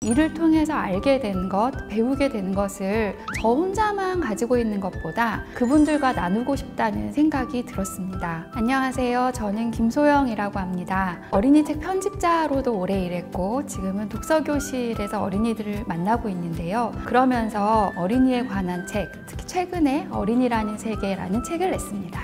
일을 통해서 알게 된 것, 배우게 된 것을 저 혼자만 가지고 있는 것보다 그분들과 나누고 싶다는 생각이 들었습니다. 안녕하세요. 저는 김소영이라고 합니다. 어린이책 편집자로도 오래 일했고 지금은 독서교실에서 어린이들을 만나고 있는데요. 그러면서 어린이에 관한 책, 특히 최근에 어린이라는 세계라는 책을 냈습니다.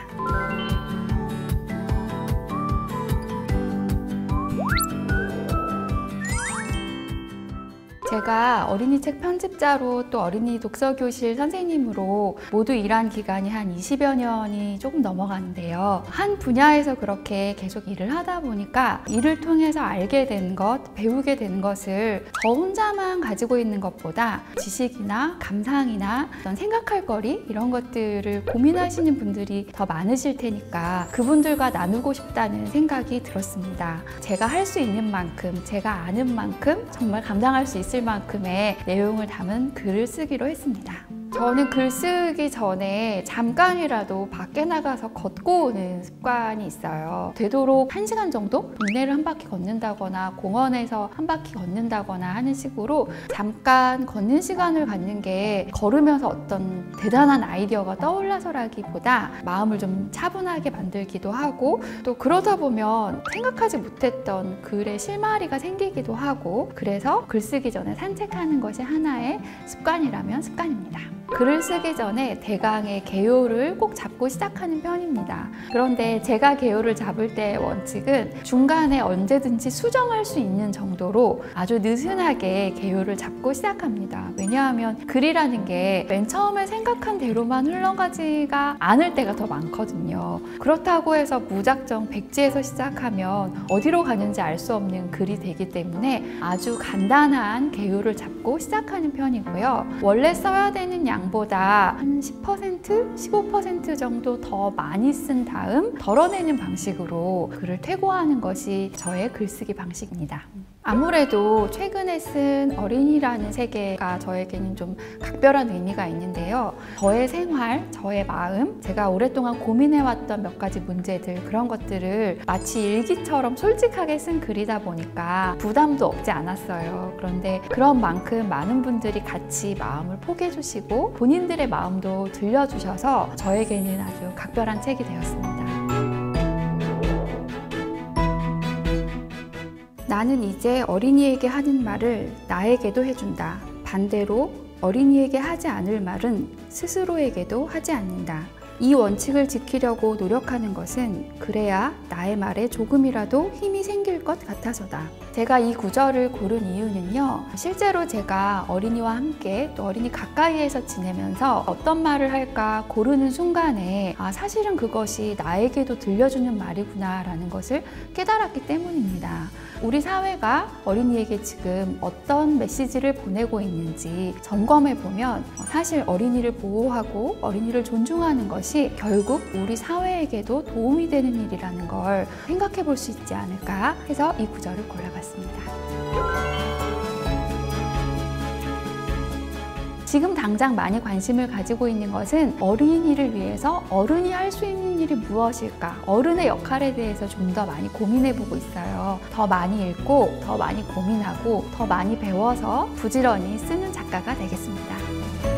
제가 어린이 책 편집자로 또 어린이 독서교실 선생님으로 모두 일한 기간이 한 20여 년이 조금 넘어가는데요. 한 분야에서 그렇게 계속 일을 하다 보니까 일을 통해서 알게 된 것, 배우게 된 것을 저 혼자만 가지고 있는 것보다 지식이나 감상이나 어떤 생각할 거리 이런 것들을 고민하시는 분들이 더 많으실 테니까 그분들과 나누고 싶다는 생각이 들었습니다. 제가 할 수 있는 만큼, 제가 아는 만큼 정말 감당할 수 있을 만큼의 내용을 담은 글을 쓰기로 했습니다. 저는 글 쓰기 전에 잠깐이라도 밖에 나가서 걷고 오는 습관이 있어요. 되도록 1시간 정도 동네를 한 바퀴 걷는다거나 공원에서 한 바퀴 걷는다거나 하는 식으로 잠깐 걷는 시간을 갖는 게 걸으면서 어떤 대단한 아이디어가 떠올라서라기보다 마음을 좀 차분하게 만들기도 하고 또 그러다 보면 생각하지 못했던 글의 실마리가 생기기도 하고 그래서 글 쓰기 전에 산책하는 것이 하나의 습관이라면 습관입니다. 글을 쓰기 전에 대강의 개요를 꼭 잡고 시작하는 편입니다. 그런데 제가 개요를 잡을 때의 원칙은 중간에 언제든지 수정할 수 있는 정도로 아주 느슨하게 개요를 잡고 시작합니다. 왜냐하면 글이라는 게 맨 처음에 생각한 대로만 흘러가지가 않을 때가 더 많거든요. 그렇다고 해서 무작정 백지에서 시작하면 어디로 가는지 알 수 없는 글이 되기 때문에 아주 간단한 개요를 잡고 시작하는 편이고요. 원래 써야 되는 양보다 한 10%, 15% 정도 더 많이 쓴 다음 덜어내는 방식으로 글을 퇴고하는 것이 저의 글쓰기 방식입니다. 아무래도 최근에 쓴 어린이라는 세계가 저에게는 좀 각별한 의미가 있는데요. 저의 생활, 저의 마음, 제가 오랫동안 고민해왔던 몇 가지 문제들 그런 것들을 마치 일기처럼 솔직하게 쓴 글이다 보니까 부담도 없지 않았어요. 그런데 그런 만큼 많은 분들이 같이 마음을 포개주시고 본인들의 마음도 들려주셔서 저에게는 아주 각별한 책이 되었습니다. 나는 이제 어린이에게 하는 말을 나에게도 해준다. 반대로 어린이에게 하지 않을 말은 스스로에게도 하지 않는다. 이 원칙을 지키려고 노력하는 것은 그래야 나의 말에 조금이라도 힘이 생길 것 같아서다. 제가 이 구절을 고른 이유는요. 실제로 제가 어린이와 함께 또 어린이 가까이에서 지내면서 어떤 말을 할까 고르는 순간에 사실은 그것이 나에게도 들려주는 말이구나 라는 것을 깨달았기 때문입니다. 우리 사회가 어린이에게 지금 어떤 메시지를 보내고 있는지 점검해 보면 사실 어린이를 보호하고 어린이를 존중하는 것이 결국 우리 사회에게도 도움이 되는 일이라는 걸 생각해 볼 수 있지 않을까 해서 이 구절을 골라봤습니다. 지금 당장 많이 관심을 가지고 있는 것은 어린이를 위해서 어른이 할 수 있는 일이 무엇일까? 어른의 역할에 대해서 좀 더 많이 고민해보고 있어요. 더 많이 읽고, 더 많이 고민하고, 더 많이 배워서 부지런히 쓰는 작가가 되겠습니다.